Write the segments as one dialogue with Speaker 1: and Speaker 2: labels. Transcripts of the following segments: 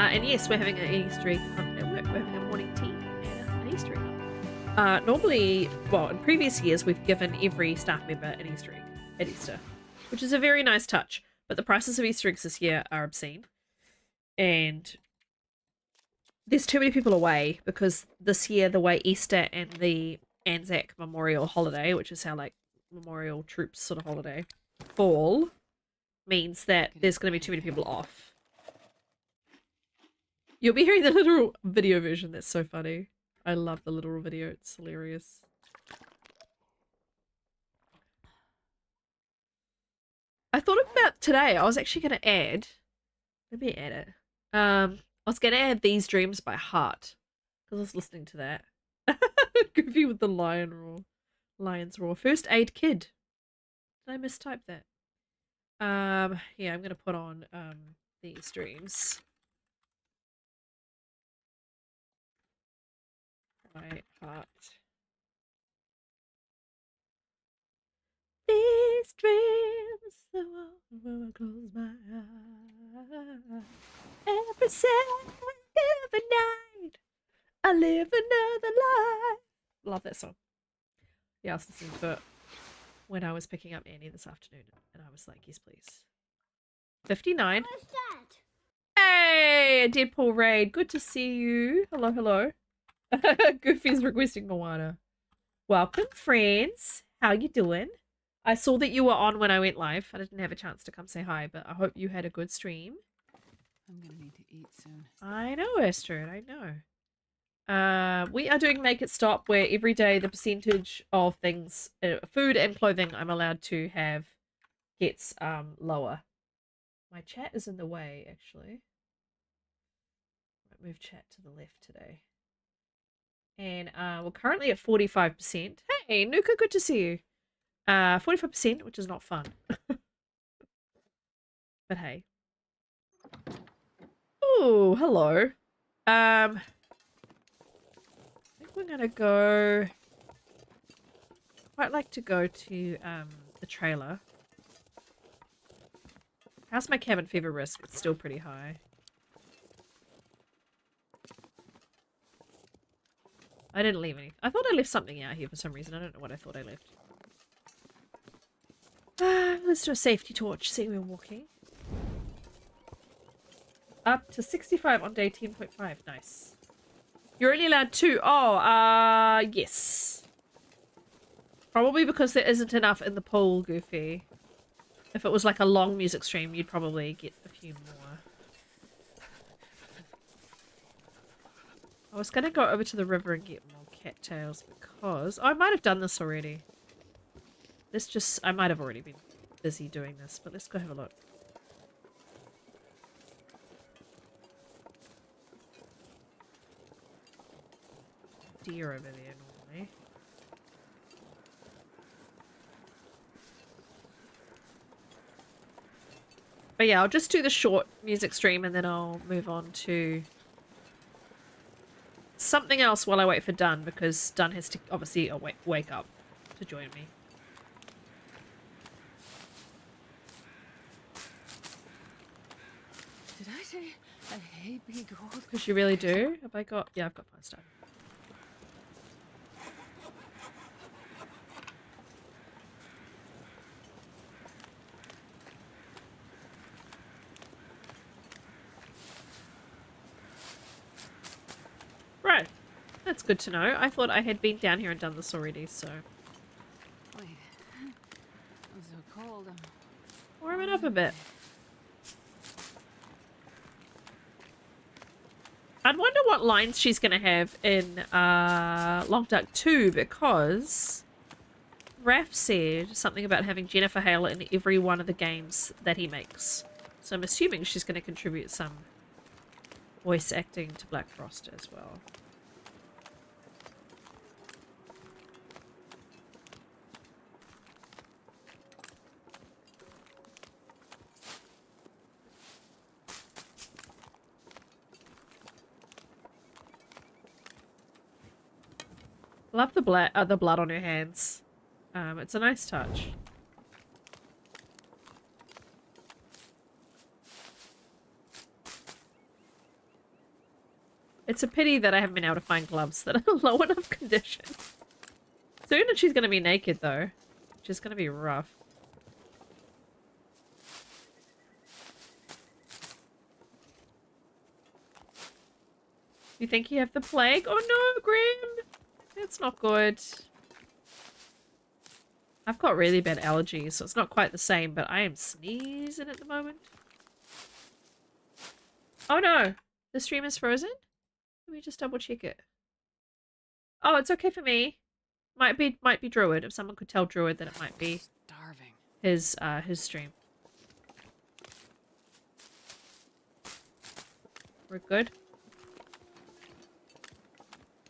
Speaker 1: And yes, we're having an Easter egg hunt at work. We're having a morning tea and an Easter egg hunt. Normally, well, in previous years, we've given every staff member an Easter egg at Easter, which is a very nice touch. But the prices of Easter eggs this year are obscene. And there's too many people away because this year, the way Easter and the Anzac Memorial holiday, which is our like memorial troops sort of holiday, fall, means that there's going to be too many people off. You'll be hearing the literal video version. That's so funny. I love the literal video. It's hilarious. I thought about today. I was actually going to add. Let me add it. I was going to add These Dreams by Heart because I was listening to that. Goofy with the lion's roar. First Aid Kid. Did I mistype that? Yeah, I'm going to put on These Dreams. My heart. These dreams, the one I close my eyes. Every second of the night, I live another life. Love that song. Yeah, I was listening to it when I was picking up Annie this afternoon, and I was like, yes, please. 59.
Speaker 2: What's that?
Speaker 1: Hey, Deadpool Raid. Good to see you. Hello, hello. Goofy's requesting Moana. Welcome, friends. How you doing? I saw that you were on when I went live. I didn't have a chance to come say hi, but I hope you had a good stream.
Speaker 3: I'm gonna need to eat soon.
Speaker 1: I know, Astrid. I know. We are doing Make It Stop, where every day the percentage of things, food and clothing I'm allowed to have gets lower. My chat is in the way, actually. Might move chat to the left today. And we're currently at 45%. Hey, Nuka, good to see you. 45%, which is not fun. But hey. Oh, hello. I think we're gonna go. Quite like to go to the trailer. How's my cabin fever risk? It's still pretty high. I didn't leave anything. I thought I left something out here for some reason. I don't know what I thought I left. Let's do a safety torch. See, we're walking. Up to 65 on day 10.5. Nice. You're only allowed 2. Oh, yes. Probably because there isn't enough in the pool, Goofy. If it was like a long music stream, you'd probably get a few more. I was going to go over to the river and get more cattails because... Oh, I might have done this already. Let's just... I might have already been busy doing this, but let's go have a look. Deer over there normally. But yeah, I'll just do the short music stream and then I'll move on to something else while I wait for Dunn, because Dunn has to obviously wake up to join me.
Speaker 3: Did I say I hate being cold?
Speaker 1: Because you really do? Have I got... Yeah, I've got 5 stars. Right. That's good to know. I thought I had been down here and done this already, so...
Speaker 3: Wait. I'm so cold.
Speaker 1: Warm it up a bit. I'd wonder what lines she's going to have in Long Duck 2, because Raph said something about having Jennifer Hale in every one of the games that he makes. So I'm assuming she's going to contribute some voice acting to Black Frost as well. Love the blood on her hands. It's a nice touch. It's a pity that I haven't been able to find gloves that are low enough condition. Soon she's going to be naked, though. Which is going to be rough. You think you have the plague? Oh no, Graham! That's not good. I've got really bad allergies, so it's not quite the same, but I am sneezing at the moment. Oh no! The stream is frozen? Let me just double check it. Oh, it's okay for me. Might be Druid. If someone could tell Druid, then it might be
Speaker 3: Starving.
Speaker 1: his stream. We're good.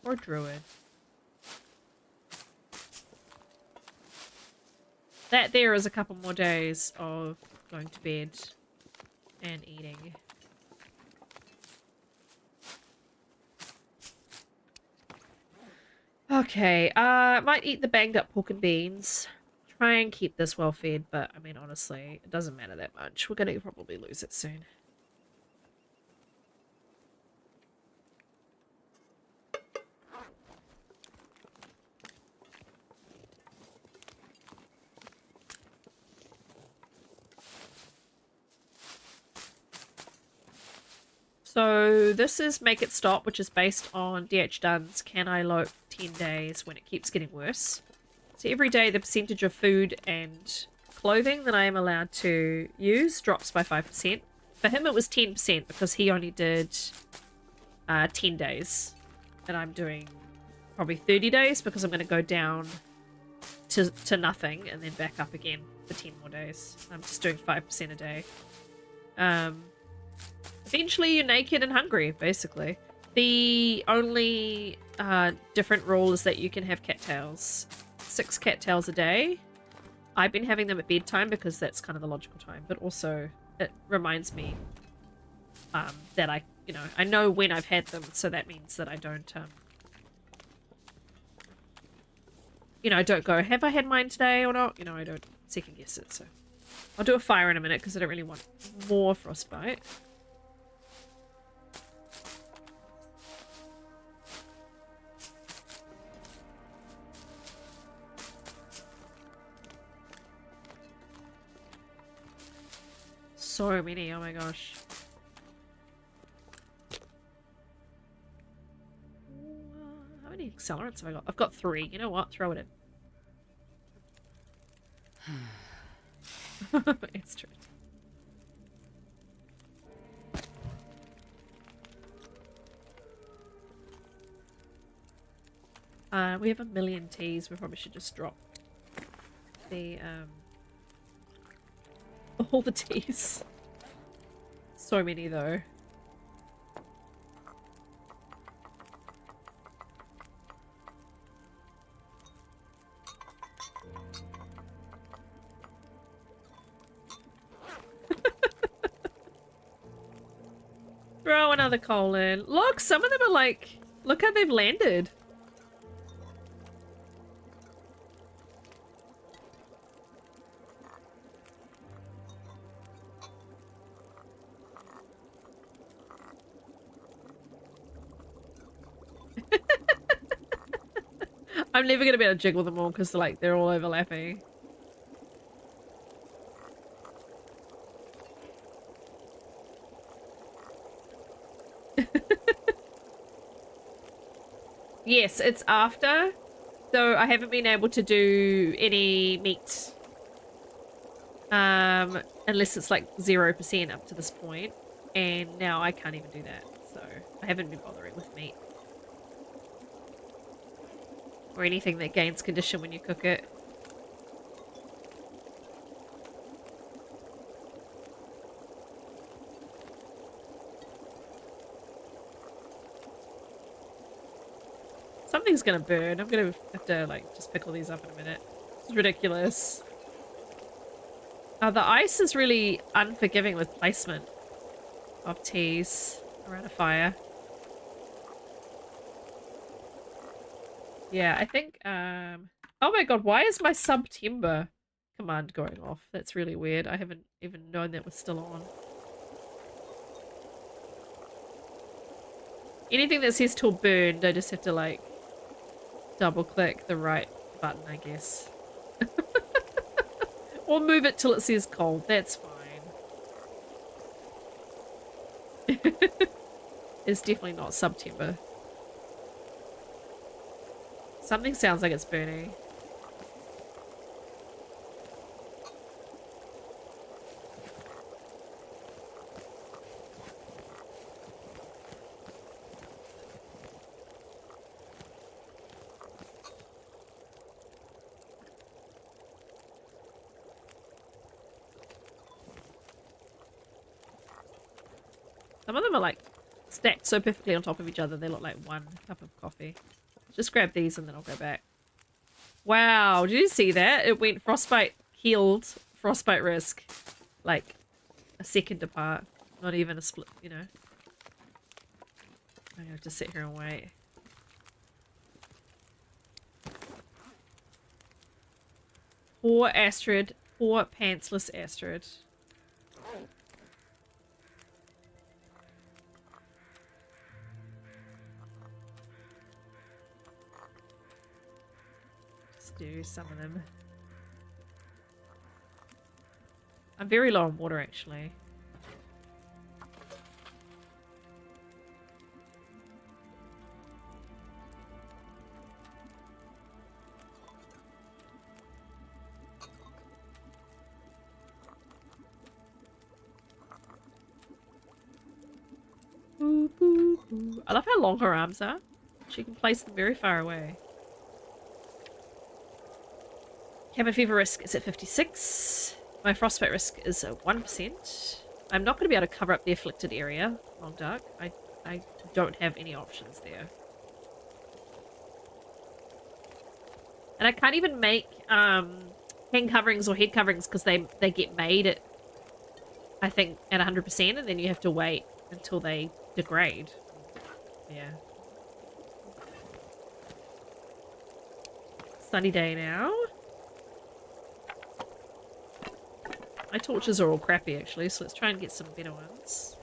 Speaker 1: Or Druid. That there is a couple more days of going to bed and eating. Okay, might eat the banged up pork and beans. Try and keep this well fed, but I mean, honestly, it doesn't matter that much. We're gonna probably lose it soon. So this is Make It Stop, which is based on DH Dunn's Can I Lope 10 days when it keeps getting worse. So every day the percentage of food and clothing that I am allowed to use drops by 5%. For him it was 10% because he only did 10 days. And I'm doing probably 30 days because I'm going to go down to nothing and then back up again for 10 more days. I'm just doing 5% a day. Eventually you're naked and hungry, basically. The only different rule is that you can have cattails. 6 cattails a day. I've been having them at bedtime because that's kind of the logical time, but also it reminds me that I know when I've had them, so that means that I don't I don't go, have I had mine today or not? I don't second guess it, so I'll do a fire in a minute because I don't really want more frostbite. So many, oh my gosh. How many accelerants have I got? I've got 3. You know what? Throw it in. It's true. We have 1,000,000 teas. We probably should just drop the all the teas. So many though. Throw another coal in. Look, some of them are like, look how they've landed. I'm never going to be able to jiggle them all because they're all overlapping. Yes, it's after. So I haven't been able to do any meat. Unless it's like 0% up to this point. And now I can't even do that. So I haven't been bothering with meat. Or anything that gains condition when you cook it. Something's gonna burn. I'm gonna have to just pickle these up in a minute. It's ridiculous. The ice is really unforgiving with placement of teas around a fire. Yeah, I think, oh my god, why is my September command going off? That's really weird. I haven't even known that was still on. Anything that says till burned, I just have to like double click the right button, I guess. Or move it till it says cold. That's fine. It's definitely not September. Something sounds like it's burning. Some of them are like stacked so perfectly on top of each other they look like one cup of coffee. Just grab these and then I'll go back. Wow, did you see that? It went frostbite healed, frostbite risk. Like a second apart. Not even a split, you know. I have to sit here and wait. Poor Astrid. Poor pantsless Astrid. Just do some of them. I'm very low on water actually. I love how long her arms are. She can place them very far away. Cabin fever risk is at 56. My frostbite risk is at 1%. I'm not going to be able to cover up the afflicted area. Long dark. I don't have any options there. And I can't even make hand coverings or head coverings because they get made at, I think, at 100% and then you have to wait until they degrade. Yeah. Sunny day now. My torches are all crappy actually, so let's try and get some better ones.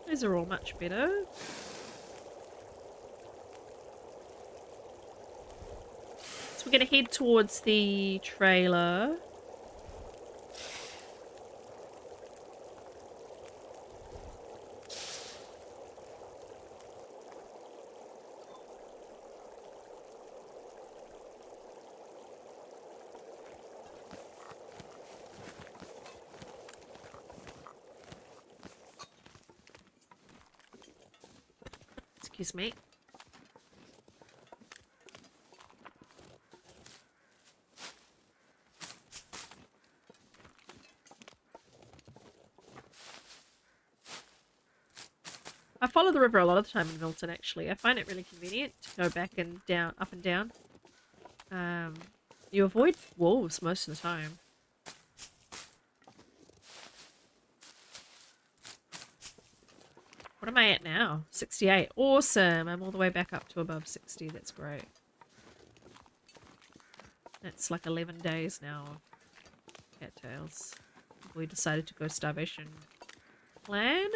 Speaker 1: These are all much better. So we're going to head towards the trailer. Excuse me. I follow the river a lot of the time in Milton actually. I find it really convenient to go back and down, up and down. You avoid wolves most of the time. What am I at now? 68. Awesome. I'm all the way back up to above 60. That's great. That's like 11 days now of cattails. We decided to go starvation plan.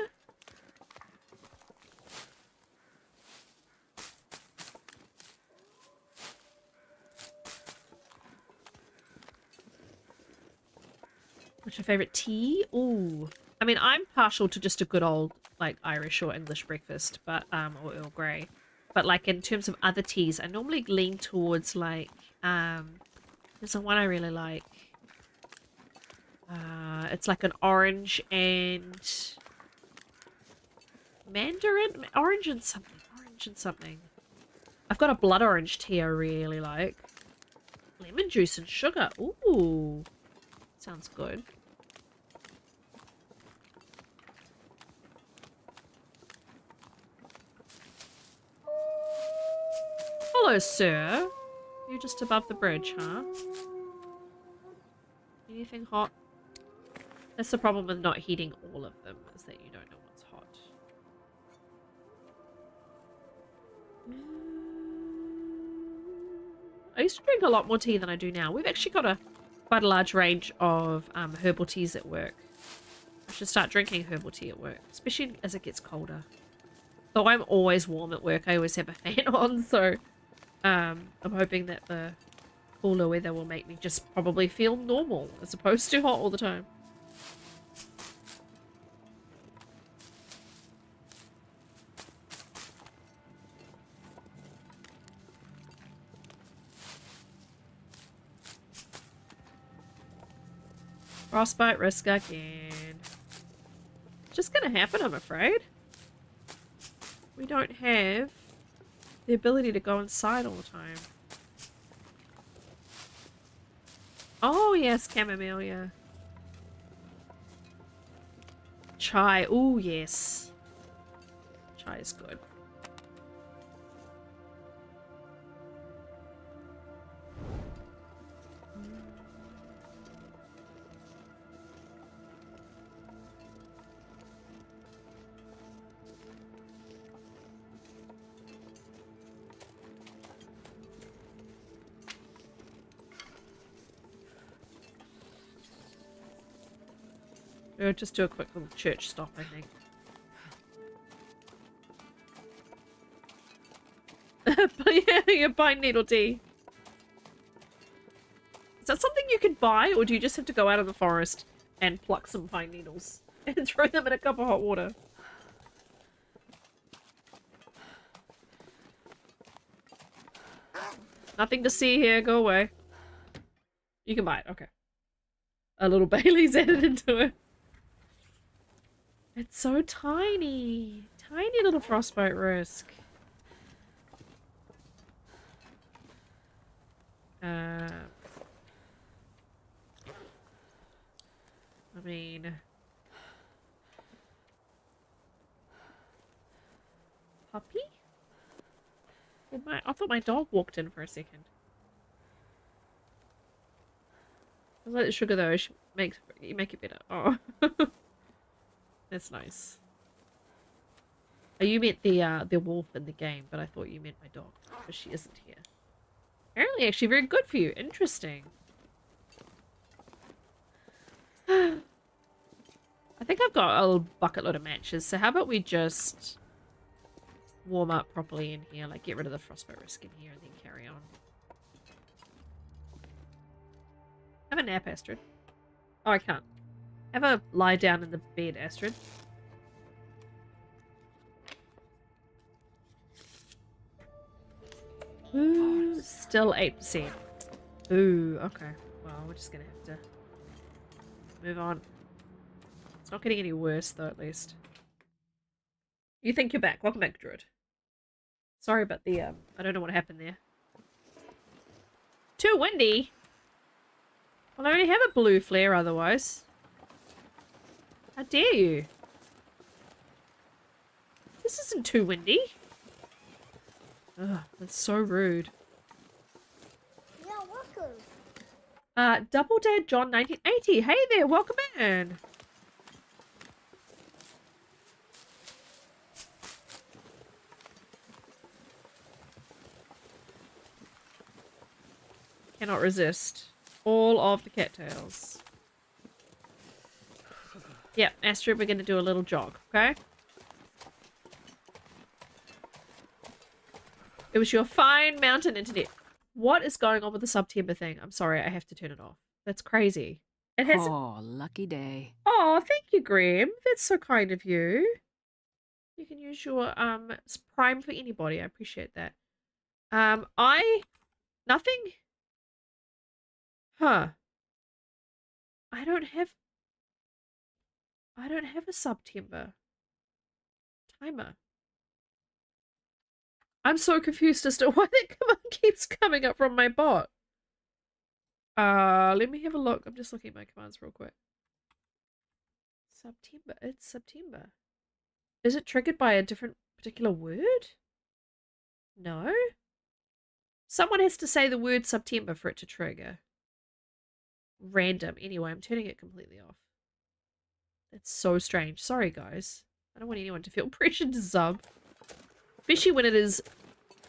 Speaker 1: What's your favourite tea? Ooh. I mean, I'm partial to just a good old, like, Irish or English breakfast, but, or Earl Grey. But, like, in terms of other teas, I normally lean towards, like, there's one I really like. It's like an orange and mandarin? Orange and something. Orange and something. I've got a blood orange tea I really like. Lemon juice and sugar. Ooh. Sounds good. Hello, sir. You're just above the bridge, huh? Anything hot? That's the problem with not heating all of them, is that you don't know what's hot. I used to drink a lot more tea than I do now. We've actually got quite a large range of herbal teas at work. I should start drinking herbal tea at work, especially as it gets colder. Though I'm always warm at work, I always have a fan on, so I'm hoping that the cooler weather will make me just probably feel normal as opposed to hot all the time. Frostbite risk again. Just gonna happen, I'm afraid. We don't have the ability to go inside all the time. Oh yes, chamomile, yeah. Chai, oh yes. Chai is good. We'll just do a quick little church stop, I think. But yeah, your pine needle tea. Is that something you could buy, or do you just have to go out of the forest and pluck some pine needles and throw them in a cup of hot water? Nothing to see here, go away. You can buy it, okay. A little Bailey's added into it. It's so tiny. Tiny little frostbite risk. I mean... Puppy? I thought my dog walked in for a second. I like the sugar though, you make it better. Oh. That's nice. Oh, you meant the wolf in the game, but I thought you meant my dog, because she isn't here. Apparently actually very good for you. Interesting. I think I've got a bucket load of matches, so how about we just warm up properly in here, like get rid of the frostbite risk in here and then carry on. Have a nap, Astrid. Oh, I can't. Have a lie down in the bed, Astrid. Ooh, still 8%. Ooh, okay. Well, we're just gonna have to move on. It's not getting any worse, though, at least. You think you're back. Welcome back, Druid. Sorry about the, I don't know what happened there. Too windy? Well, I only have a blue flare otherwise. How dare you? This isn't too windy. Ugh, that's so rude.
Speaker 2: Yeah, welcome.
Speaker 1: Double Dad John 1980. Hey there, welcome in. Cannot resist. All of the cattails. Yep, Astrid, we're gonna do a little jog, okay? It was your fine mountain internet. What is going on with the September thing? I'm sorry, I have to turn it off. That's crazy. It has.
Speaker 3: Oh, lucky day.
Speaker 1: Oh, thank you, Graham. That's so kind of you. You can use your Prime for anybody. I appreciate that. Nothing. Huh. I don't have a September timer. I'm so confused as to why that command keeps coming up from my bot. Let me have a look. I'm just looking at my commands real quick. September. It's September. Is it triggered by a different particular word? No. Someone has to say the word September for it to trigger. Random. Anyway, I'm turning it completely off. That's so strange. Sorry, guys. I don't want anyone to feel pressured to sub. Especially when it is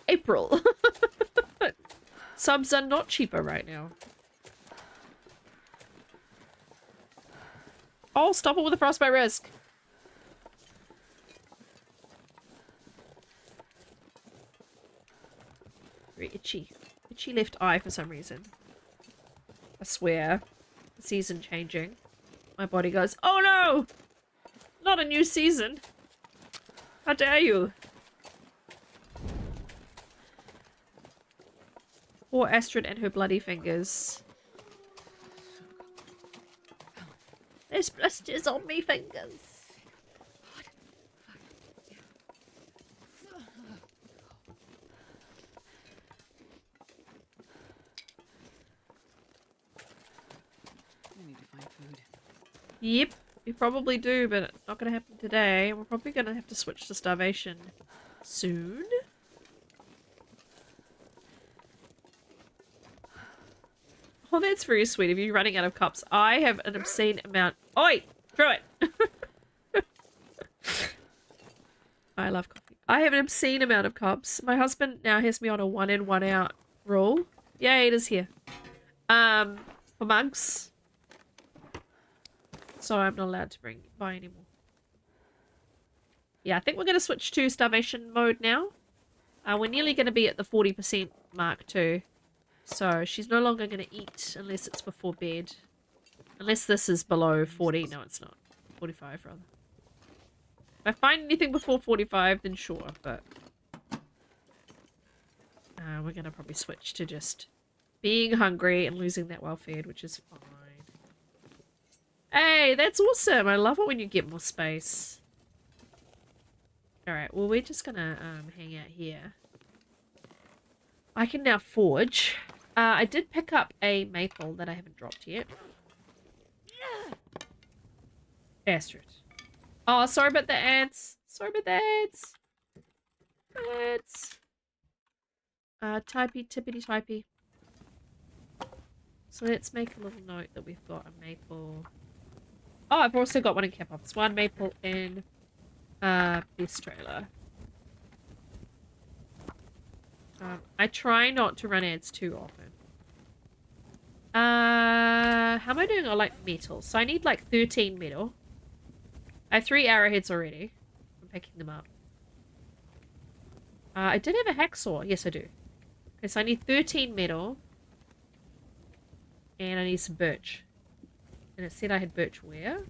Speaker 1: April. Subs are not cheaper right now. Oh, stop it with the frostbite risk. Very itchy. Itchy left eye for some reason. I swear. The season changing. My body goes, oh no! Not a new season. How dare you? Poor Astrid and her bloody fingers. There's blisters on me fingers.
Speaker 3: I need to find food.
Speaker 1: Yep, we probably do, but it's not going to happen today. We're probably going to have to switch to starvation soon. Oh, that's very sweet of you, running out of cups. I have an obscene amount. Oi! Throw it! I love coffee. I have an obscene amount of cups. My husband now has me on a 1 in, 1 out rule. Yay, it is here. For mugs. So I'm not allowed to buy anymore. Yeah, I think we're going to switch to starvation mode now. We're nearly going to be at the 40% mark too. So she's no longer going to eat unless it's before bed. Unless this is below 40. No, it's not. 45 rather. If I find anything before 45, then sure, but we're going to probably switch to just being hungry and losing that well-fed, which is fine. Hey, that's awesome. I love it when you get more space. Alright, well, we're just going to hang out here. I can now forge. I did pick up a maple that I haven't dropped yet. Astrid. Oh, sorry about the ants. Sorry about the ants. Ants. Typey, tippity typey. So let's make a little note that we've got a maple. Oh, I've also got one in Cap Office. One maple in this trailer. I try not to run ads too often. How am I doing on like metal? So I need like 13 metal. I have 3 arrowheads already. I'm picking them up. I did have a hacksaw. Yes, I do. Okay, so I need 13 metal. And I need some birch. And it said I had birch where?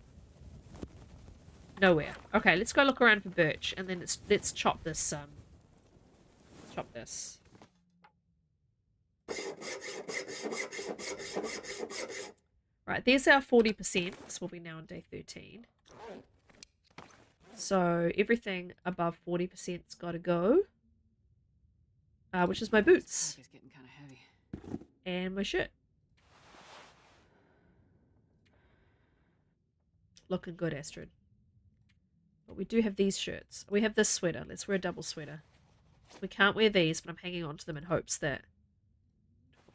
Speaker 1: Nowhere. Okay, let's go look around for birch. And then let's chop this, chop this. Right, there's our 40%. This will be now on day 13. So everything above 40%'s got to go. Which is my boots.
Speaker 3: It's getting kind of heavy.
Speaker 1: And my shirt. Looking good, Astrid. But we do have these shirts. We have this sweater. Let's wear a double sweater. We can't wear these, but I'm hanging on to them in hopes that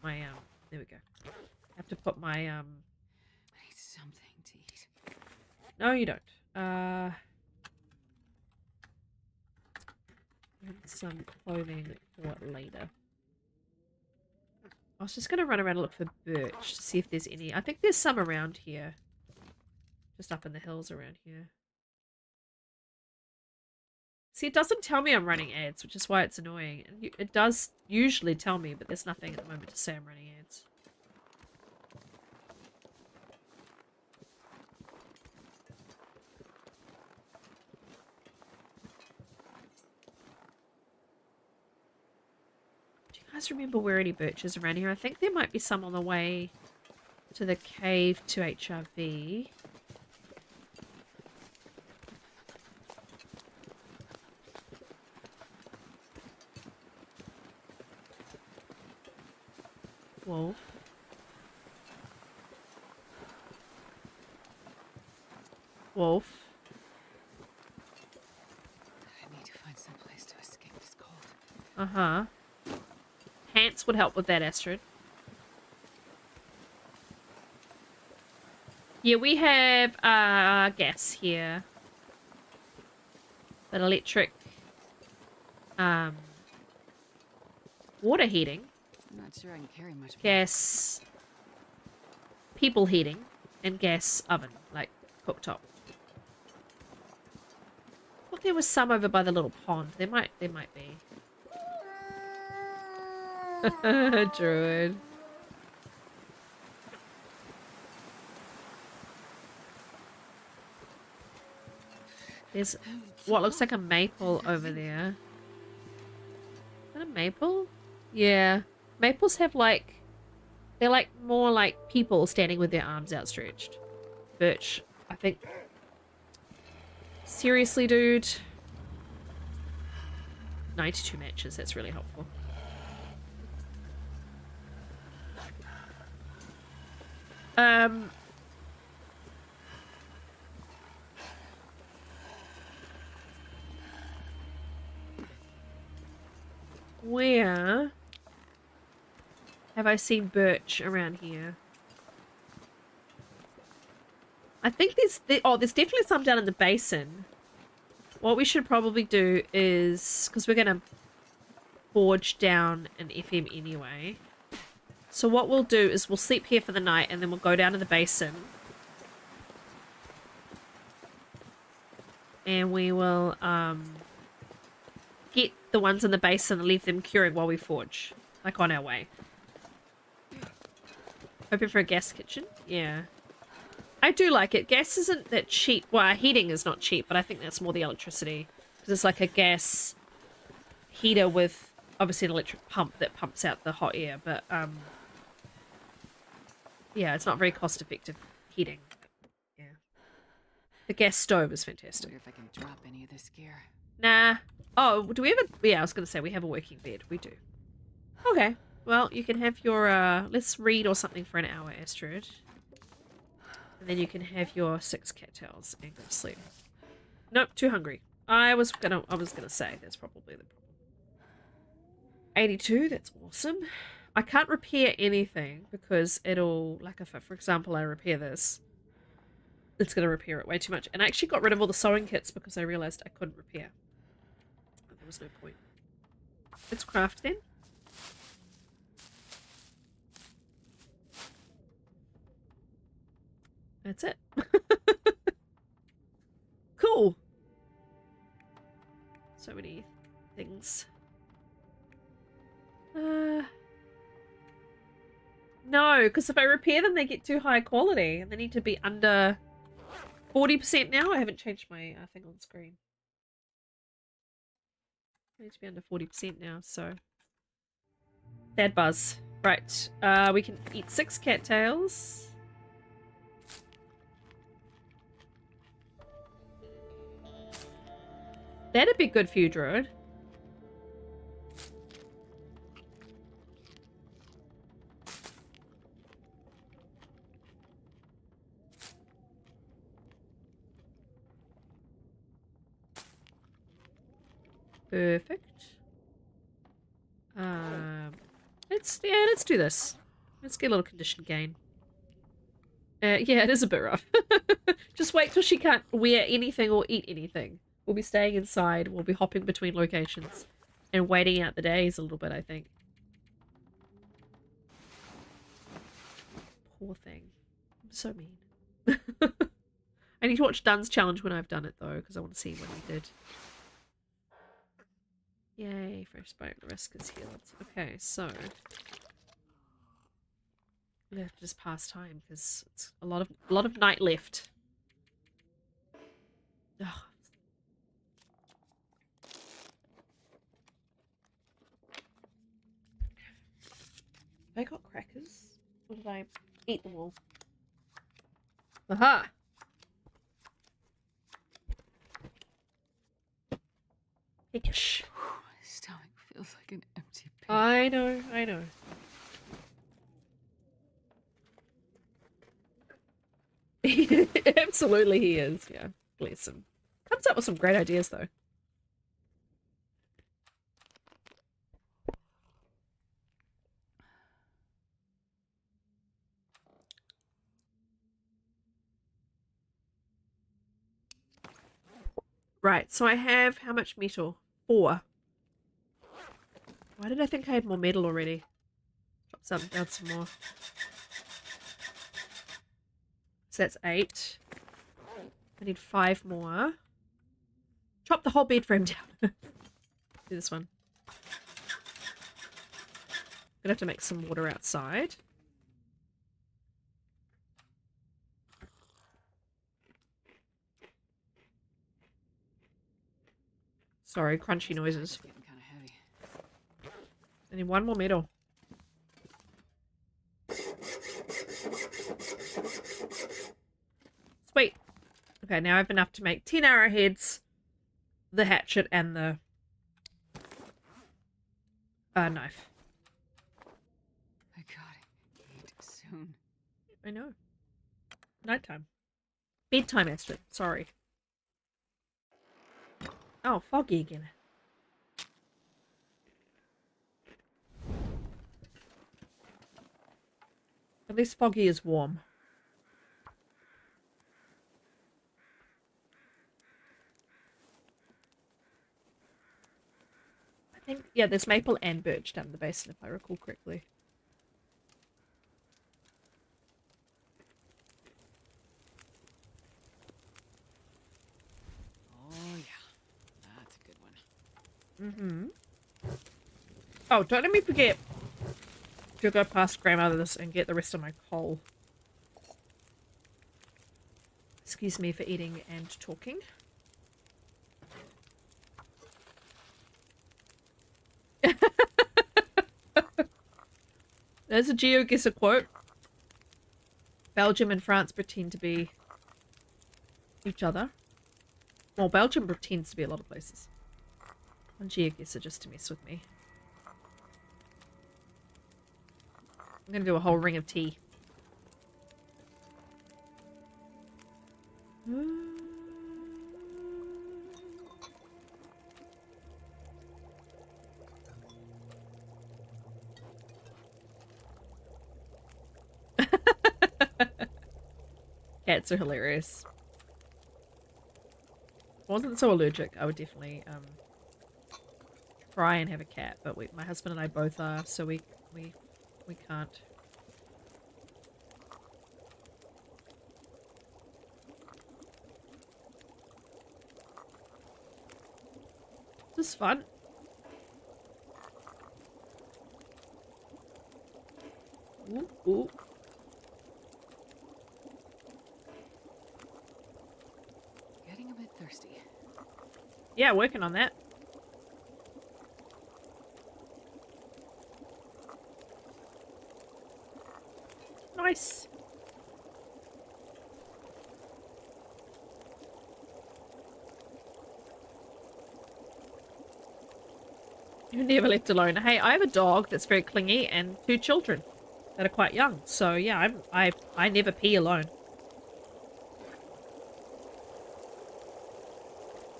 Speaker 1: my there we go. I have to put my
Speaker 3: I need something to eat.
Speaker 1: No, you don't. Some clothing for later. I was just gonna run around and look for birch to see if there's any. I think there's some around here. Just up in the hills around here. See, it doesn't tell me I'm running ads, which is why it's annoying. And it does usually tell me, but there's nothing at the moment to say I'm running ads. Do you guys remember where any birch is around here? I think there might be some on the way to the cave to HRV. Wolf. Wolf.
Speaker 3: I need to find some place to escape this cold.
Speaker 1: Uh-huh. Pants would help with that, Astrid. Yeah, we have gas here. But electric water heating.
Speaker 3: I'm not sure I can carry much more.
Speaker 1: gas people heating, and gas oven, like cooktop. Thought there was some over by the little pond. There might be. Druid. There's what looks like a maple over there. Is that a maple? Yeah. Maples have like... They're like more like people standing with their arms outstretched. Birch, I think. Seriously, dude. 92 matches. That's really helpful. Where have I seen birch around here? I think there's definitely some down in the basin. What we should probably do is, because we're gonna forge down an FM anyway. So what we'll do is we'll sleep here for the night and then we'll go down to the basin. And we will get the ones in the basin and leave them curing while we forge. Like on our way. Hoping for a gas kitchen? Yeah. I do like it. Gas isn't that cheap. Well, heating is not cheap, but I think that's more the electricity. Because it's like a gas heater with obviously an electric pump that pumps out the hot air. But, yeah, it's not very cost effective heating. Yeah. The gas stove is
Speaker 3: I
Speaker 1: fantastic.
Speaker 3: wonder if I can drop any of this gear.
Speaker 1: Nah. Oh, do we have a... Yeah, I was going to say we have a working bed. We do. Okay. Well, you can have your... let's read or something for an hour, Astrid. And then you can have your 6 cattails and go to sleep. Nope, too hungry. I was gonna say that's probably the problem. 82, that's awesome. I can't repair anything because it'll... Like if, for example, I repair this... It's going to repair it way too much. And I actually got rid of all the sewing kits because I realized I couldn't repair. There was no point. Let's craft then. That's it. Cool. So many things. No, because if I repair them, they get too high quality. And they need to be under 40% now. I haven't changed my thing on screen. They need to be under 40% now, so... Sad buzz. Right. We can eat 6 cattails. That'd be good for you, Druid. Perfect. Let's do this. Let's get a little condition gain. Yeah, it is a bit rough. Just wait till she can't wear anything or eat anything. We'll be staying inside. We'll be hopping between locations and waiting out the days a little bit, I think. Poor thing. I'm so mean. I need to watch Dunn's challenge when I've done it, though, because I want to see when he did. Yay, first bite risk is healed. Okay, so... we have to just pass time, because it's a lot of night left. Ugh. Have I got crackers? Or did I eat them all? Aha! Hickish.
Speaker 3: My stomach feels like an empty pit.
Speaker 1: I know, I know. Absolutely he is, yeah. Bless him. Comes up with some great ideas, though. Right, so I have how much metal? 4. Why did I think I had more metal already? Got some more. So that's 8. I need 5 more. Chop the whole bed frame down. Do this one. Gonna have to make some water outside. Sorry, crunchy noises.
Speaker 3: Getting kind of heavy.
Speaker 1: I need 1 more metal. Sweet. Okay, now I have enough to make 10 arrowheads, the hatchet, and the knife.
Speaker 3: I gotta eat soon.
Speaker 1: I know. Nighttime. Bedtime, Astrid. Sorry. Oh, foggy again. At least foggy is warm. I think, yeah, there's maple and birch down the basin, if I recall correctly.
Speaker 3: Oh yeah, that's a good one.
Speaker 1: Mm-hmm. Oh, don't let me forget to go past grandmother's and get the rest of my coal. Excuse me for eating and talking. There's a GeoGuessr quote. Belgium and France pretend to be each other. Well, Belgium pretends to be a lot of places. On GeoGuessr just to mess with me. I'm gonna do a whole ring of tea. Cats are hilarious. If I wasn't so allergic, I would definitely try and have a cat, but my husband and I both are, so we can't. This is fun. Ooh, ooh.
Speaker 3: Getting a bit thirsty.
Speaker 1: Yeah, working on that. Nice. You're never left alone. Hey, I have a dog that's very clingy and 2 children that are quite young. So yeah, I never pee alone.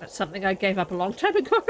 Speaker 1: That's something I gave up a long time ago.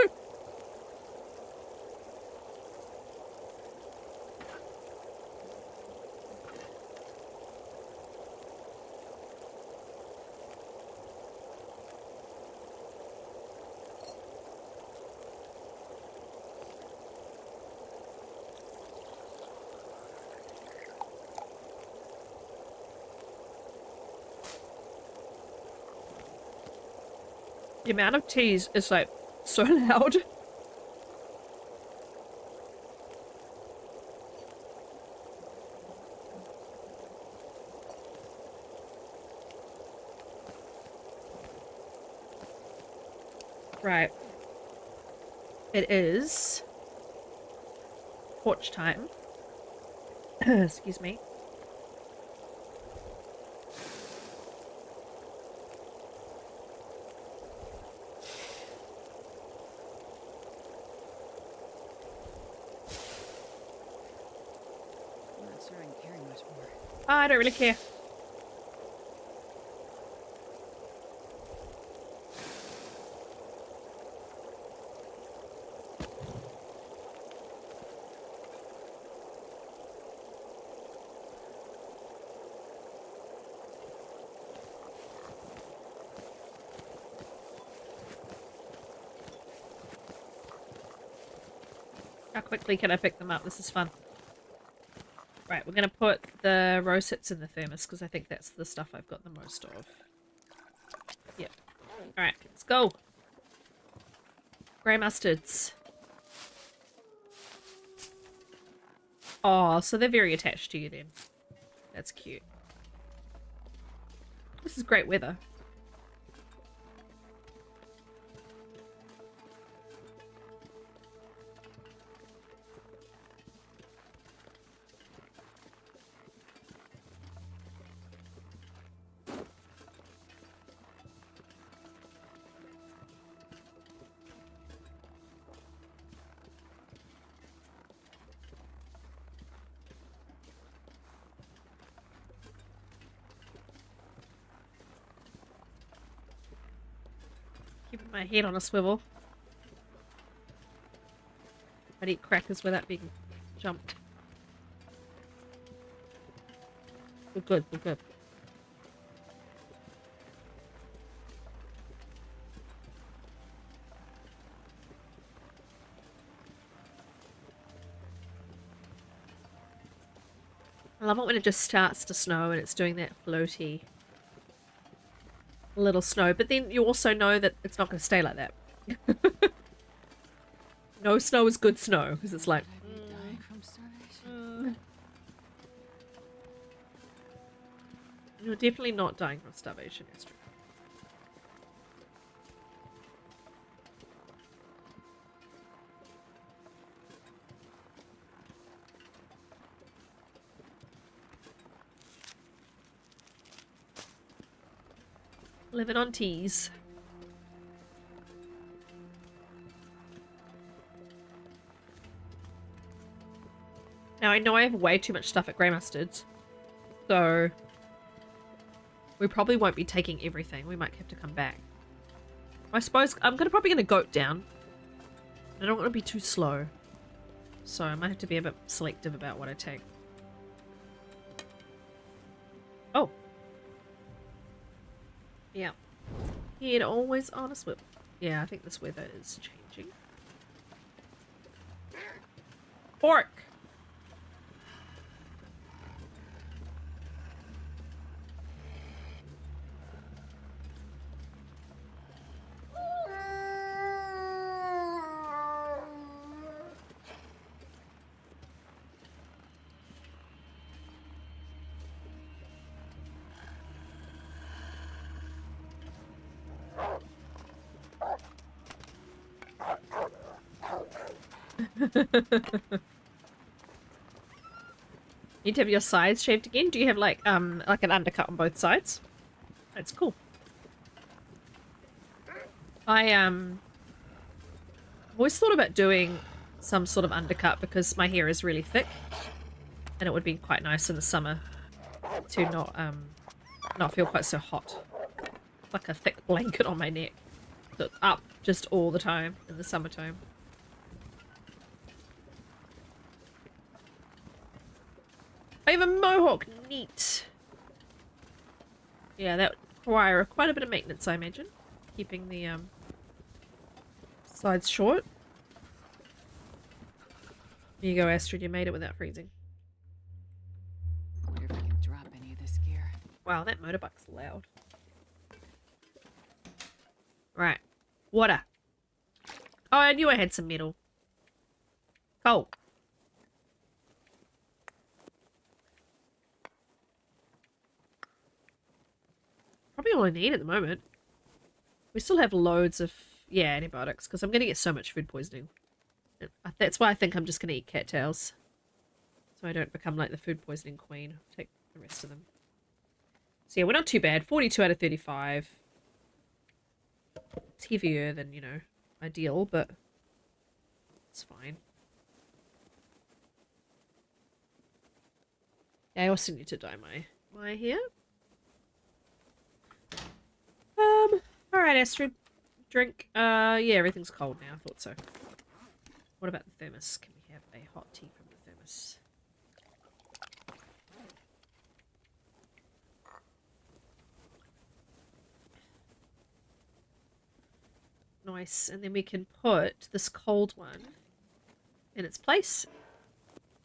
Speaker 1: The amount of teas is like so loud. Right. It is porch time. Excuse me.
Speaker 3: I'm not sure I can carry much more.
Speaker 1: I don't really care. How quickly can I pick them up? This is fun. Right, we're going to put the rose hips in the thermos because I think that's the stuff I've got the most of. Yep. Alright, let's go. Grey mustards. Oh, so they're very attached to you then. That's cute. This is great weather. Keeping my head on a swivel. I'd eat crackers without being jumped. We're good, we're good. I love it when it just starts to snow and it's doing that floaty little snow, but then you also know that it's not going to stay like that. No snow is good snow, because it's like... You're definitely not dying from starvation, Esther. Living on teas. Now I know I have way too much stuff at Grey Mustards, so we probably won't be taking everything. We might have to come back. I suppose I'm probably gonna goat down. I don't want to be too slow, so I might have to be a bit selective about what I take. Oh. Yeah. Head always on a swivel. Yeah, I think this weather is changing. Pork! You'd have your sides shaved again? Do you have like an undercut on both sides? That's cool. I always thought about doing some sort of undercut because my hair is really thick and it would be quite nice in the summer to not feel quite so hot. Like a thick blanket on my neck. So it's up just all the time in the summertime. I have a mohawk. Neat. Yeah, that would require quite a bit of maintenance, I imagine. Keeping the sides short. There you go, Astrid. You made it without freezing.
Speaker 3: I wonder if I can drop any of this gear.
Speaker 1: Wow, that motorbike's loud. Right. Water. Oh, I knew I had some metal. Coal. Probably all I need at the moment. We still have loads of, yeah, antibiotics, because I'm going to get so much food poisoning. That's why I think I'm just going to eat cattails. So I don't become like the food poisoning queen. Take the rest of them. So yeah, we're not too bad. 42 out of 35. It's heavier than, you know, ideal, but it's fine. Yeah, I also need to dye my hair. Alright, Astrid. Drink. Yeah, everything's cold now. I thought so. What about the thermos? Can we have a hot tea from the thermos? Nice. And then we can put this cold one in its place.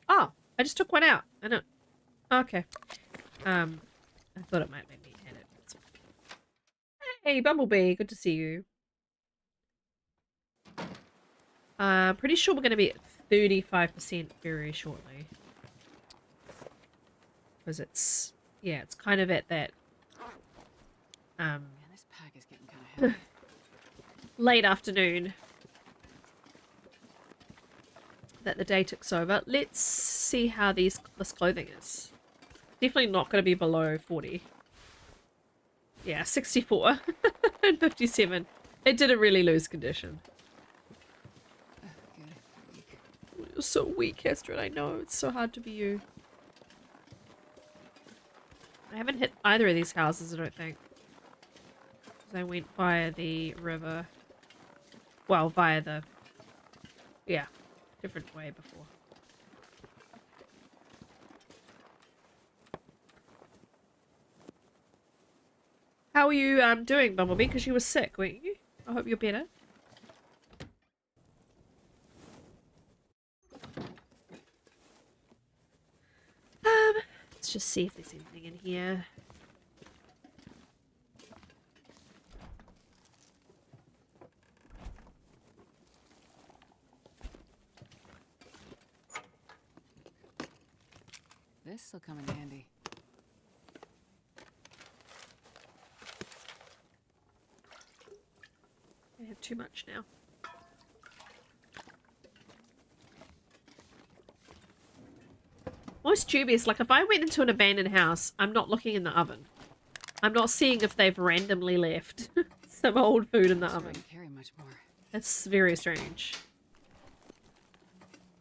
Speaker 1: Oh, I just took one out. I don't Okay. I thought it might make me add it. Hey, Bumblebee, good to see you. Pretty sure we're going to be at 35% very shortly. Because it's, yeah, it's kind of at that,
Speaker 3: Man, this pack is getting kind of heavy.
Speaker 1: late afternoon that the day ticks over. Let's see how this clothing is. Definitely not going to be below 40. Yeah, 64 and 57. It didn't really lose condition.
Speaker 3: Good. Weak.
Speaker 1: You're so weak, Astrid. I know. It's so hard to be you. I haven't hit either of these houses, I don't think. Because I went via the river. Well, via the... Yeah, different way before. How are you doing, Bumblebee? Because you were sick, weren't you? I hope you're better. Let's just see if there's anything in here.
Speaker 3: This'll come in handy.
Speaker 1: I have too much now. Most dubious, like if I went into an abandoned house, I'm not looking in the oven. I'm not seeing if they've randomly left some old food in the
Speaker 3: Sure, I
Speaker 1: oven.
Speaker 3: can carry much more.
Speaker 1: That's very strange.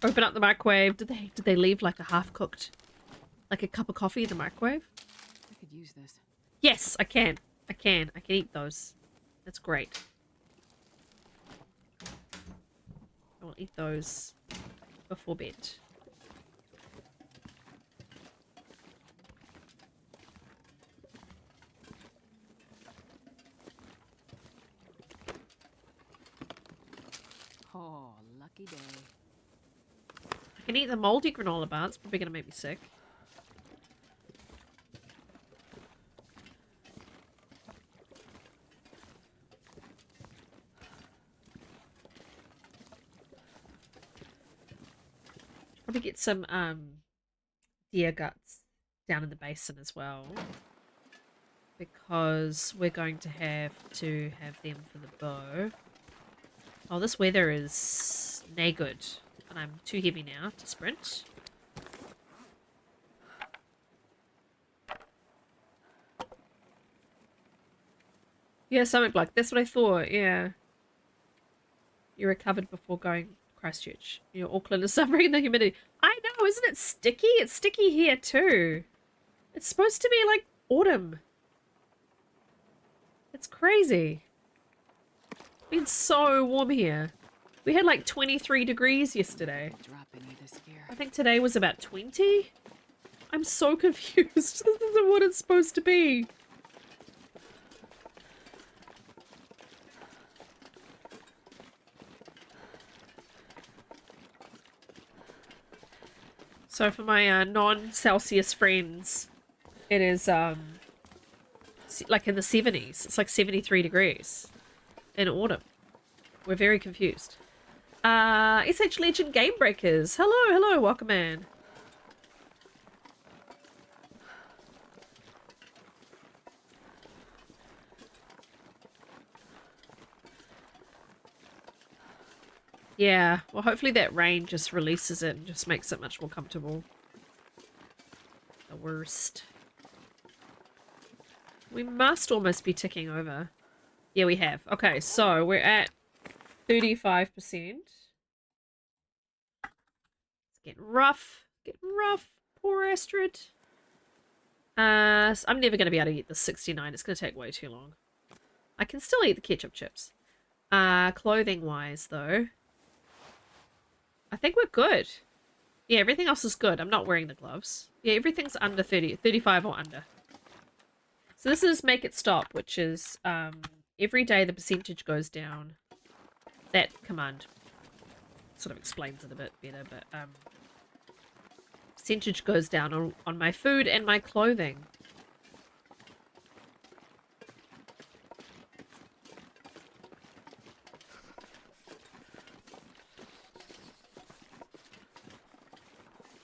Speaker 1: Open up the microwave. Did they leave like a half-cooked, like a cup of coffee in the microwave?
Speaker 3: I could use this.
Speaker 1: Yes, I can. I can eat those. That's great. I will eat those before bed.
Speaker 3: Oh, lucky day.
Speaker 1: I can eat the moldy granola bar. It's probably going to make me sick. Probably get some deer guts down in the basin as well. Because we're going to have them for the bow. Oh, this weather is nay good. And I'm too heavy now to sprint. Yeah, stomach bug. That's what I thought, yeah. You recovered before going Christchurch. Auckland is suffering the humidity. I know, isn't it sticky? It's sticky here too. It's supposed to be like autumn. It's crazy. It's been so warm here. We had like 23 degrees yesterday.
Speaker 3: Drop any this year.
Speaker 1: I think today was about 20. I'm so confused. This isn't what it's supposed to be. So for my non-Celsius friends, it is like in the 70s. It's like 73 degrees in autumn. We're very confused. SH Legend Game Breakers. Hello, welcome in. Yeah, well hopefully that rain just releases it and just makes it much more comfortable. The worst. We must almost be ticking over. Yeah, we have. Okay, so we're at 35%. It's getting rough. Poor Astrid. So I'm never going to be able to eat the 69. It's going to take way too long. I can still eat the ketchup chips. Clothing-wise, though, I think we're good. Yeah, everything else is good. I'm not wearing the gloves. Yeah, everything's under 30, 35 or under. So this is make it stop, which is every day the percentage goes down. That command sort of explains it a bit better, but percentage goes down on my food and my clothing.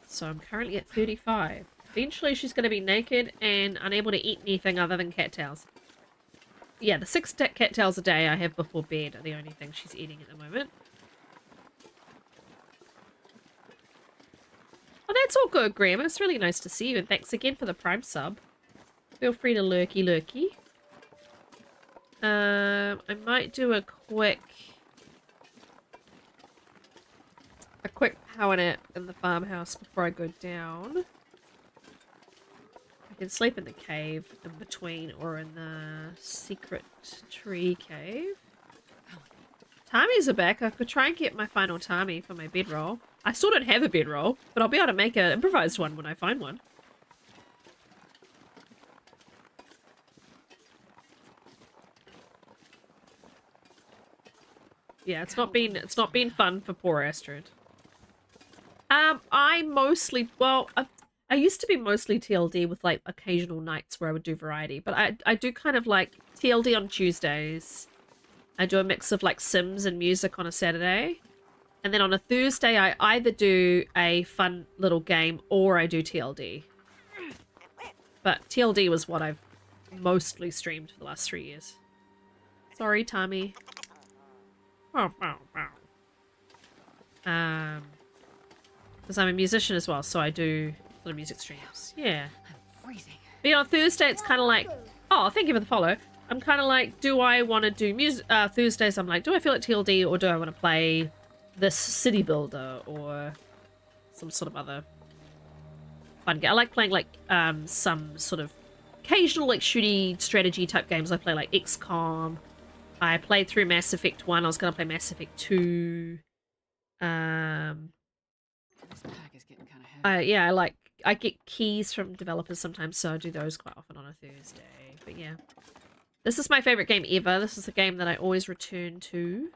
Speaker 1: So I'm currently at 35. Eventually she's going to be naked and unable to eat anything other than cattails. Yeah, the 6 cattails a day I have before bed are the only thing she's eating at the moment. Oh, that's all good, Graham. It's really nice to see you, and thanks again for the Prime sub. Feel free to lurky. I might do a quick power nap in the farmhouse before I go down. I can sleep in the cave in between or in the secret tree cave. Tamis are back. I could try and get my final Tami for my bedroll. I still don't have a bedroll, but I'll be able to make an improvised one when I find one. Yeah, it's not been fun for poor Astrid. I mostly, well, I used to be mostly TLD with like occasional nights where I would do variety, but I do kind of like TLD on Tuesdays. I do a mix of like Sims and music on a Saturday. And then on a Thursday, I either do a fun little game or I do TLD. But TLD was what I've mostly streamed for the last 3 years. Sorry, Tommy. Because I'm a musician as well, so I do sort of music streams. Yeah.
Speaker 3: I'm freezing.
Speaker 1: But on Thursday, it's kind of like, oh, thank you for the follow. I'm kind of like, do I want to do music? Thursdays, I'm like, do I feel like TLD or do I want to play this city builder or some sort of other fun game? I like playing like some sort of occasional like shooty strategy type games. I play like XCOM. I played through Mass Effect 1. I was going to play Mass Effect 2.
Speaker 3: This pack is getting kind of heavy.
Speaker 1: Yeah, I get keys from developers sometimes, so I do those quite often on a Thursday. But yeah. This is my favorite game ever. This is a game that I always return to.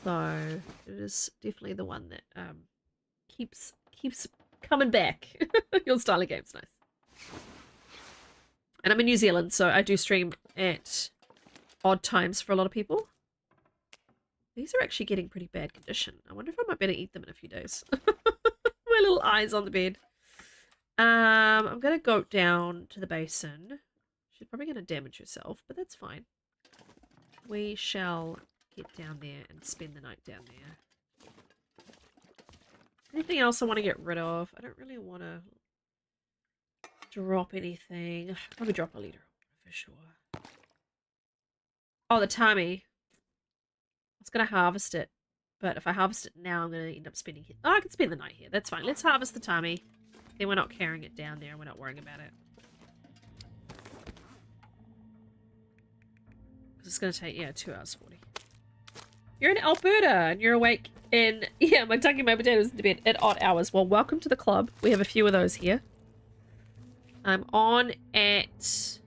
Speaker 1: So it is definitely the one that keeps coming back. Your style of game's nice. And I'm in New Zealand, so I do stream at odd times for a lot of people. These are actually getting pretty bad condition. I wonder if I might better eat them in a few days. My little eyes on the bed. I'm gonna go down to the basin. She's probably gonna damage herself, but that's fine. We shall get down there and spend the night down there. Anything else I want to get rid of? I don't really want to drop anything. Probably drop a leader for sure. Oh, the Tami. I was going to harvest it, but if I harvest it now, I'm going to end up spending it. Oh, I can spend the night here. That's fine. Let's harvest the Tami. Then we're not carrying it down there and we're not worrying about it. Because it's going to take, yeah, 2 hours 40. You're in Alberta and you're awake in, yeah, I'm tucking my potatoes into bed at odd hours. Well, welcome to the club. We have a few of those here. I'm on at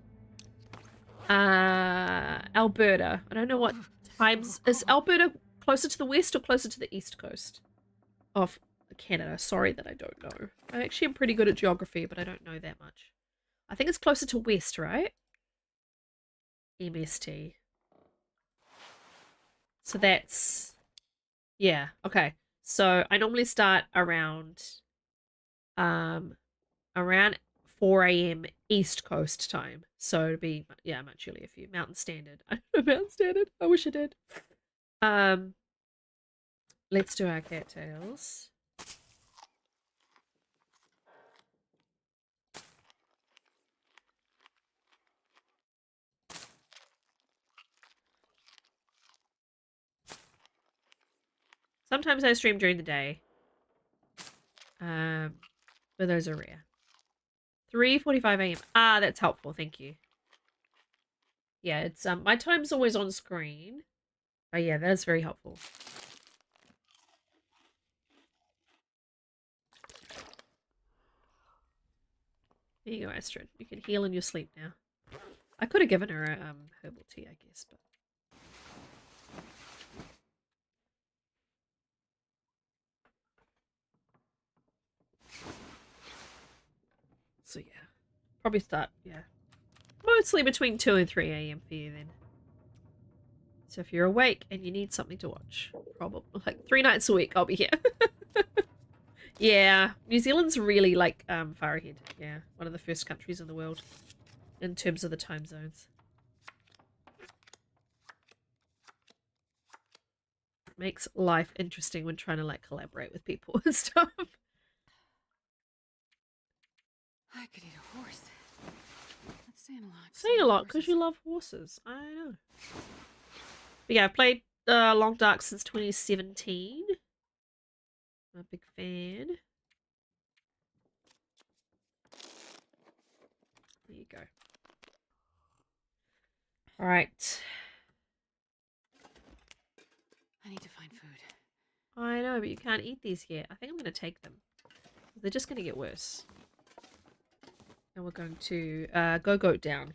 Speaker 1: Alberta. I don't know what times. Is Alberta closer to the west or closer to the east coast of Canada? Sorry that I don't know. I actually am pretty good at geography, but I don't know that much. I think it's closer to west, right? MST. So that's, yeah, okay. So I normally start around around 4 a.m. East Coast time. So it'd be, yeah, much earlier for you. Mountain Standard. I don't know Mountain Standard. I wish I did. Let's do our cattails. Sometimes I stream during the day. But those are rare. 3:45 a.m. Ah, that's helpful. Thank you. Yeah, it's my time's always on screen. Oh yeah, that's very helpful. There you go, Astrid. You can heal in your sleep now. I could have given her a herbal tea, I guess, but probably start, yeah. Mostly between 2 and 3 a.m. for you then. So if you're awake and you need something to watch, probably like 3 nights a week I'll be here. Yeah, New Zealand's really like far ahead. Yeah, one of the first countries in the world in terms of the time zones. Makes life interesting when trying to like collaborate with people and stuff.
Speaker 3: I could eat a horse. That's saying a lot.
Speaker 1: Saying a lot because you love horses. I know. But yeah, I've played Long Dark since 2017. I'm a big fan. There you go. All right.
Speaker 3: I need to find food.
Speaker 1: I know, but you can't eat these yet. I think I'm going to take them. They're just going to get worse. And we're going to go goat down,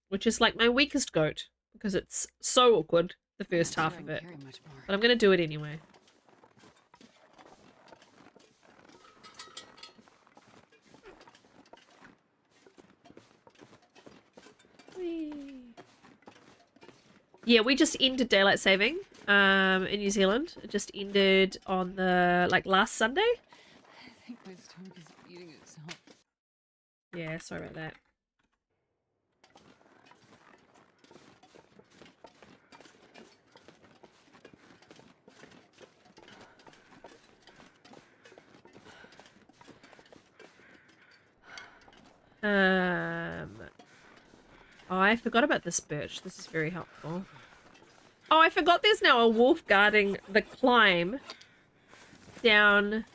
Speaker 1: which is like my weakest goat because it's so awkward the first half of it. But I'm going to do it anyway. Whee. Yeah, we just ended daylight saving in New Zealand. It just ended on the last Sunday.
Speaker 3: I think my stomach is eating itself.
Speaker 1: Yeah, sorry about that. Oh, I forgot about this birch. This is very helpful. Oh, I forgot there's now a wolf guarding the climb down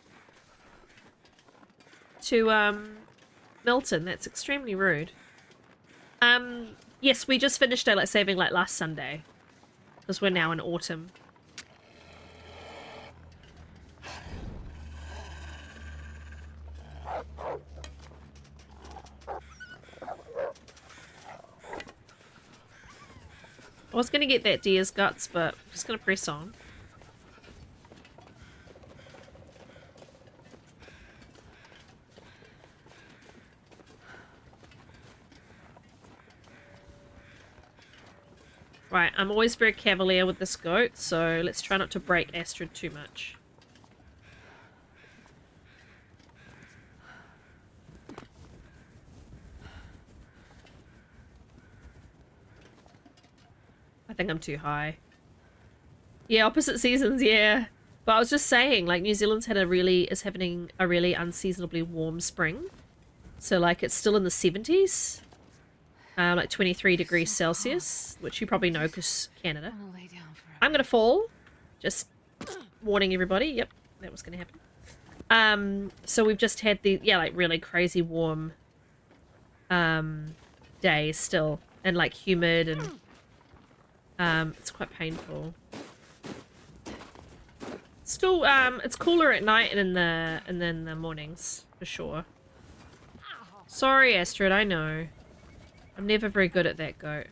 Speaker 1: to Milton. That's extremely rude. Yes, we just finished daylight saving like last Sunday because we're now in autumn. I was going to get that deer's guts, but I'm just going to press on. Right, I'm always very cavalier with this goat, so let's try not to break Astrid too much. I think I'm too high. Yeah, opposite seasons, yeah. But I was just saying, like, New Zealand's is having a really unseasonably warm spring. So, like, it's still in the 70s. Like 23 degrees Celsius, which you probably know because Canada. I'm going to fall. Just warning everybody. Yep, that was going to happen. So we've just had the, yeah, like, really crazy warm days still. And, like, humid and... it's quite painful. Still, it's cooler at night and in the mornings for sure. Sorry, Astrid, I know. I'm never very good at that goat.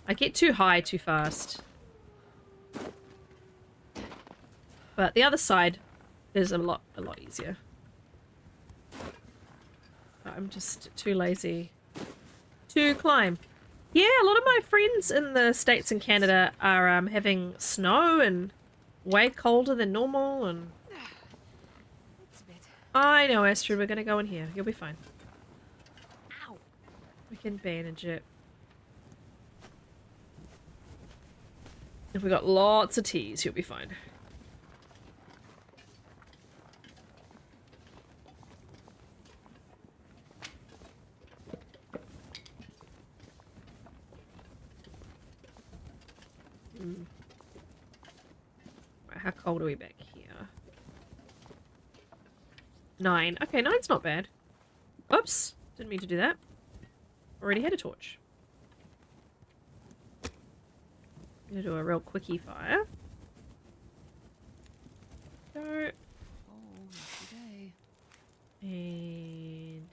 Speaker 1: I get too high too fast. But the other side is a lot easier. I'm just too lazy to climb. Yeah, a lot of my friends in the States and Canada are having snow and way colder than normal and... I know, Astrid, we're gonna go in here. You'll be fine. Ow. We can bandage it. If we got lots of teas, you'll be fine. Right, how cold are we back here? 9. Okay, 9's not bad. Oops, didn't mean to do that. Already had a torch. I'm gonna do a real quickie fire. Go. And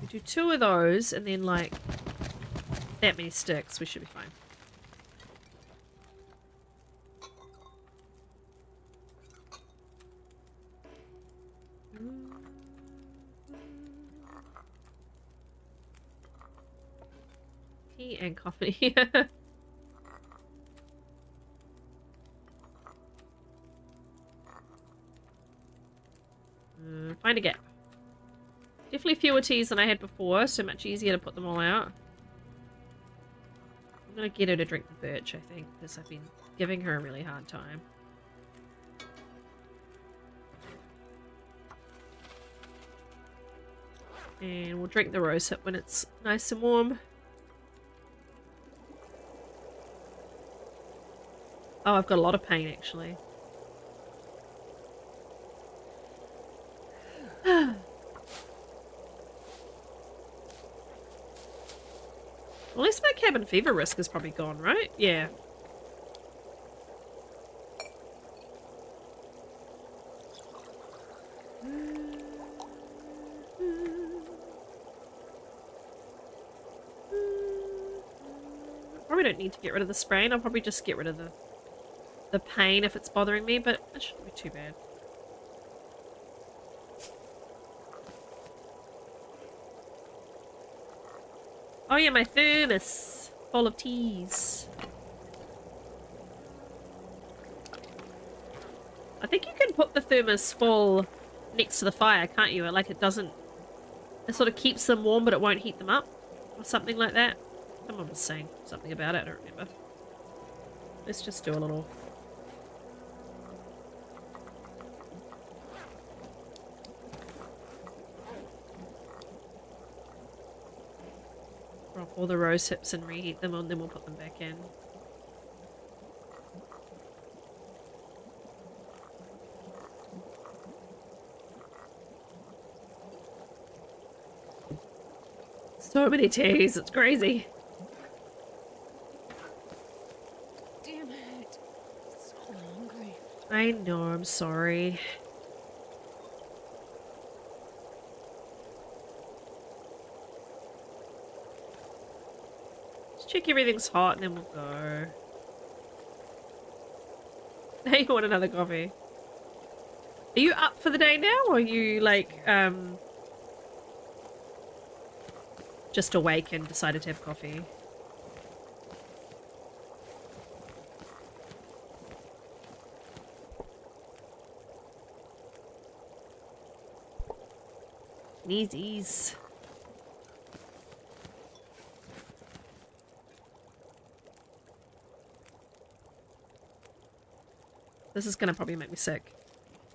Speaker 1: we do 2 of those and then like that many sticks, we should be fine. Tea and coffee. Find a gap. Definitely fewer teas than I had before, so much easier to put them all out. I'm gonna get her to drink the birch, I think, because I've been giving her a really hard time. And we'll drink the rosehip when it's nice and warm. Oh, I've got a lot of pain, actually. At least my cabin fever risk is probably gone, right? Yeah. Probably don't need to get rid of the sprain. I'll probably just get rid of the pain if it's bothering me, but it shouldn't be too bad. Oh yeah, my thermos full of teas. I think you can put the thermos full next to the fire, can't you? Like it doesn't... It sort of keeps them warm, but it won't heat them up. Or something like that. Someone was saying something about it, I don't remember. Let's just do a little... Drop all the rose hips and reheat them, and then we'll put them back in. So many teas, it's crazy.
Speaker 3: Damn it. So hungry.
Speaker 1: I know, I'm sorry. Just check everything's hot and then we'll go. Now you want another coffee. Are you up for the day now, or are you like, just awake and decided to have coffee? Sneezies. This is gonna probably make me sick.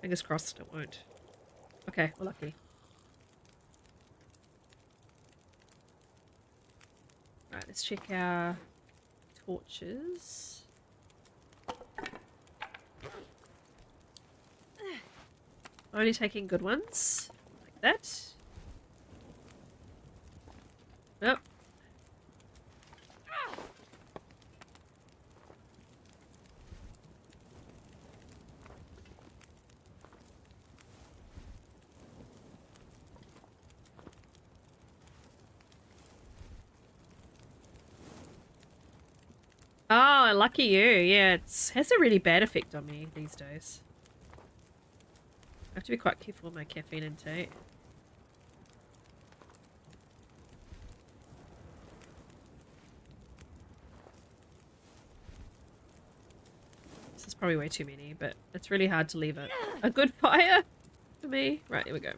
Speaker 1: Fingers crossed it won't. Okay, we're lucky. Right, let's check our torches. Only taking good ones. Like that. Nope. Oh, lucky you. Yeah, it has a really bad effect on me these days. I have to be quite careful with my caffeine intake. This is probably way too many, but it's really hard to leave a good fire for me. Right, here we go.